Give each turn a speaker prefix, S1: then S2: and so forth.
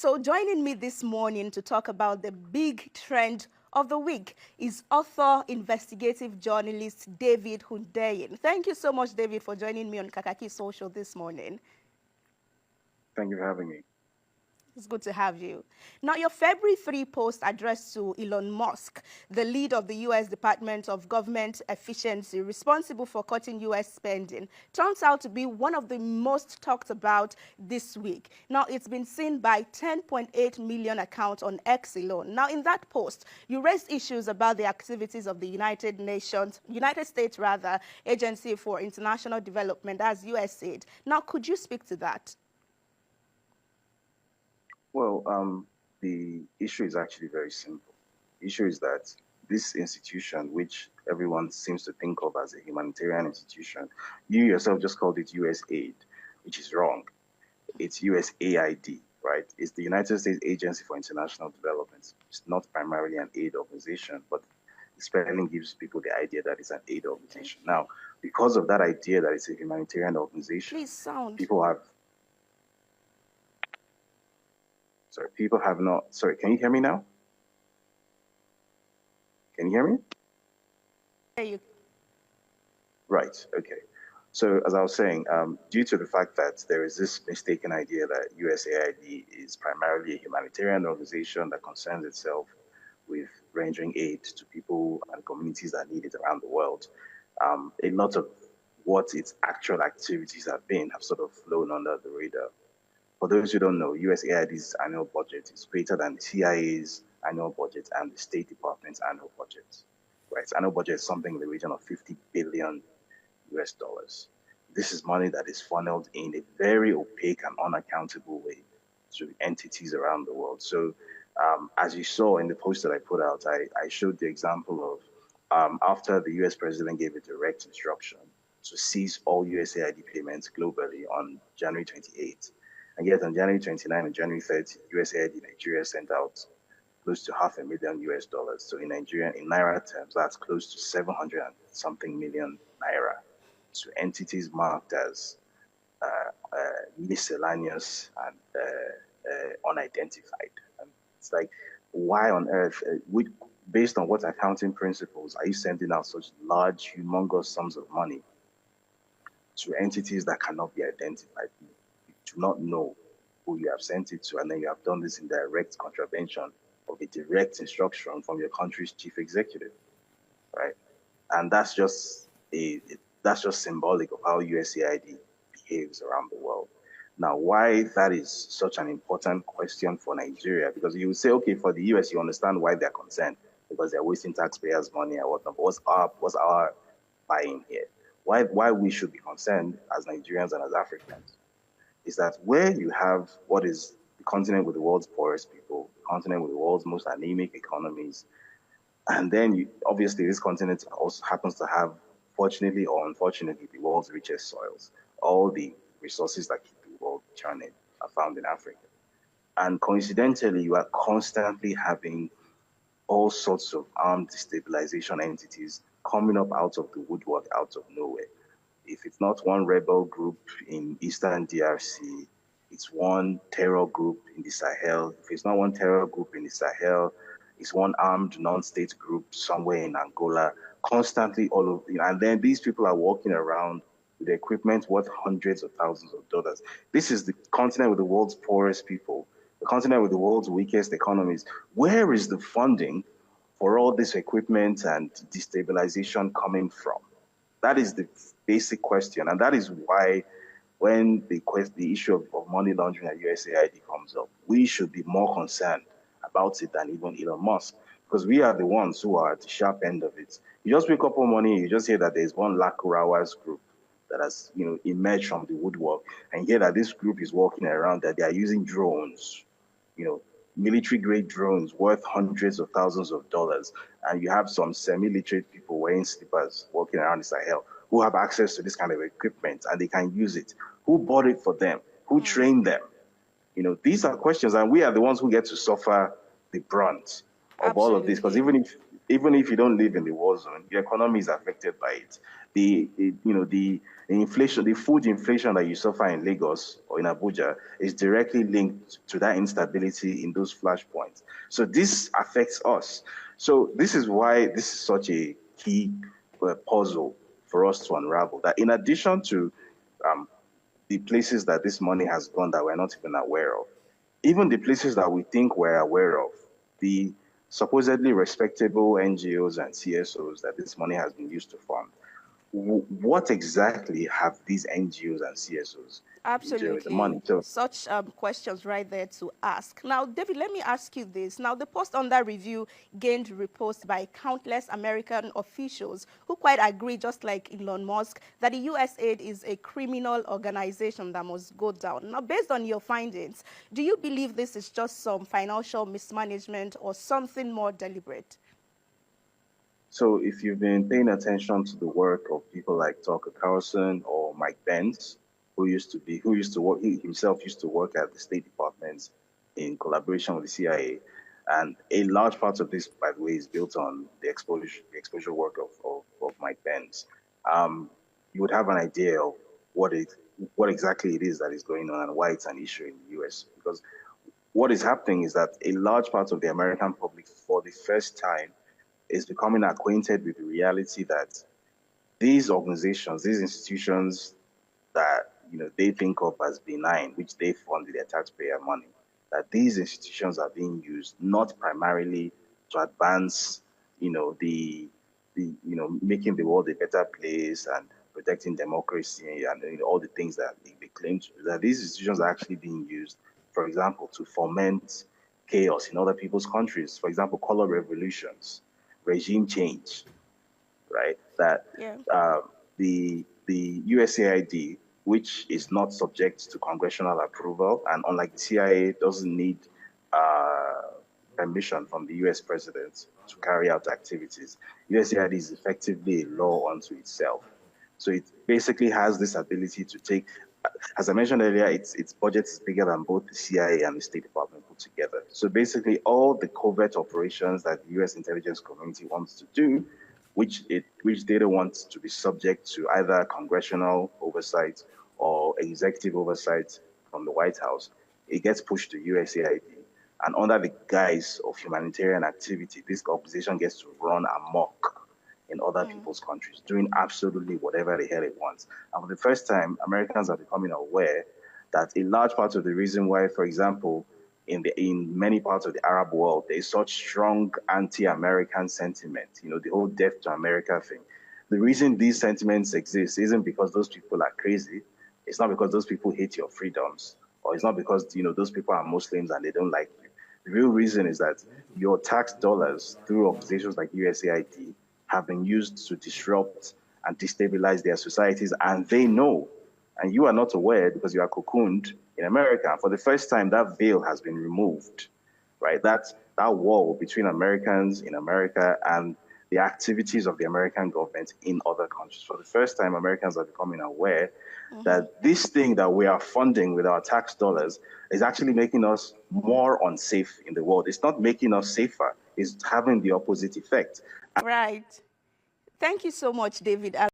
S1: So joining me this morning to talk about the big trend of the week is author, investigative journalist David Hundeyin. Thank you so much, David, for joining me on Kakaki Social this morning.
S2: Thank you for having me.
S1: It's good to have you. Now, your February 3 post addressed to Elon Musk, the lead of the U.S. Department of Government Efficiency, responsible for cutting U.S. spending, turns out to be one of the most talked about this week. Now, it's been seen by 10.8 million accounts on X alone. Now, in that post, you raised issues about the activities of the United States Agency for International Development, as USAID. Now, could you speak to that?
S2: Well, the issue is actually very simple. The issue is that this institution, which everyone seems to think of as a humanitarian institution, you yourself just called it USAID, which is wrong. It's USAID, right? It's the United States Agency for International Development. It's not primarily an aid organization, but the spelling gives people the idea that it's an aid organization. Okay. Now, because of that idea that it's a humanitarian organization, people have can you hear me now? Can you hear me? Right, okay. So as I was saying, due to the fact that there is this mistaken idea that USAID is primarily a humanitarian organization that concerns itself with rendering aid to people and communities that need it around the world, a lot of what its actual activities have sort of flown under the radar. For those who don't know, USAID's annual budget is greater than the CIA's annual budget and the State Department's annual budget. Right? Its annual budget is something in the region of 50 billion US dollars. This is money that is funneled in a very opaque and unaccountable way to entities around the world. So, as you saw in the post that I put out, I showed the example of after the US president gave a direct instruction to cease all USAID payments globally on January 28th. And yet on January 29 and January 30, USAID Nigeria sent out close to $500,000 US. So in Naira terms, that's close to 700 and something million Naira to entities marked as miscellaneous and unidentified. And it's like, why on earth, based on what accounting principles, are you sending out such large, humongous sums of money to entities that cannot be identified? Do not know who you have sent it to, and then you have done this in direct contravention of a direct instruction from your country's chief executive, right? And that's just symbolic of how USAID behaves around the world. Now, why that is such an important question for Nigeria, because you would say, okay, for the US, you understand why they're concerned, because they're wasting taxpayers' money and whatnot. But what's our buy-in here? Why we should be concerned as Nigerians and as Africans is that where you have what is the continent with the world's poorest people, the continent with the world's most anemic economies, and then obviously this continent also happens to have, fortunately or unfortunately, the world's richest soils. All the resources that keep the world churning are found in Africa. And coincidentally, you are constantly having all sorts of armed destabilization entities coming up out of the woodwork, out of nowhere. If it's not one rebel group in Eastern DRC, it's one terror group in the Sahel. If it's not one terror group in the Sahel, it's one armed non-state group somewhere in Angola, constantly all over. And then these people are walking around with equipment worth hundreds of thousands of dollars. This is the continent with the world's poorest people, the continent with the world's weakest economies. Where is the funding for all this equipment and destabilization coming from? That is the basic question. And that is why when the issue of money laundering at USAID comes up, we should be more concerned about it than even Elon Musk, because we are the ones who are at the sharp end of it. You just wake up one morning, you just hear that there's one lakurawa's group that has emerged from the woodwork, and hear that this group is walking around, that they are using drones, military-grade drones worth hundreds of thousands of dollars, and you have some semi-literate people wearing slippers walking around the Sahel who have access to this kind of equipment and they can use it. Who bought it for them? Who trained them? These are questions, and we are the ones who get to suffer the brunt of all of this. Because even even if you don't live in the war zone, your economy is affected by it. The inflation, the food inflation that you suffer in Lagos or in Abuja is directly linked to that instability in those flashpoints. So this affects us. So this is why this is such a key puzzle for us to unravel. That in addition to the places that this money has gone that we're not even aware of, even the places that we think we're aware of, the supposedly respectable NGOs and CSOs that this money has been used to fund, what exactly have these NGOs and CSOs been doing with the money?
S1: Absolutely.
S2: So,
S1: Such questions right there to ask. Now, David, let me ask you this. Now, the post under review gained repost by countless American officials who quite agree, just like Elon Musk, that the USAID is a criminal organization that must go down. Now, based on your findings, do you believe this is just some financial mismanagement or something more deliberate?
S2: so if you've been paying attention to the work of people like Tucker Carlson or Mike Pence, he himself used to work at the State Department in collaboration with the CIA, and a large part of this, by the way, is built on the exposure work of Mike Pence. You would have an idea of what exactly it is that is going on and why it's an issue in the US. Because what is happening is that a large part of the American public, for the first time, is becoming acquainted with the reality that these organizations, these institutions that they think of as benign, which they fund with their taxpayer money, that these institutions are being used not primarily to advance, making the world a better place and protecting democracy and all the things that they claim to. That these institutions are actually being used, for example, to foment chaos in other people's countries. For example, color revolutions, regime change, right? That
S1: Yeah.
S2: the USAID, which is not subject to congressional approval, and unlike the CIA, doesn't need permission from the US president to carry out activities. USAID is effectively a law unto itself. So it basically has this ability to take, as I mentioned earlier, its budget is bigger than both the CIA and the State Department put together. So basically, all the covert operations that the US intelligence community wants to do, which they don't want to be subject to either congressional oversight or executive oversight from the White House, it gets pushed to USAID. And under the guise of humanitarian activity, this organization gets to run amok in other people's countries, doing absolutely whatever the hell it wants. And for the first time, Americans are becoming aware that a large part of the reason why, for example, in many parts of the Arab world, there is such strong anti-American sentiment, the whole death to America thing. The reason these sentiments exist isn't because those people are crazy. It's not because those people hate your freedoms, or it's not because those people are Muslims and they don't like you. The real reason is that your tax dollars through organizations like USAID have been used to disrupt and destabilize their societies, and they know. And you are not aware because you are cocooned in America. For the first time, that veil has been removed, right? That wall between Americans in America and the activities of the American government in other countries. For the first time, Americans are becoming aware that this thing that we are funding with our tax dollars is actually making us more unsafe in the world. It's not making us safer. It's having the opposite effect.
S1: Right. Thank you so much, David.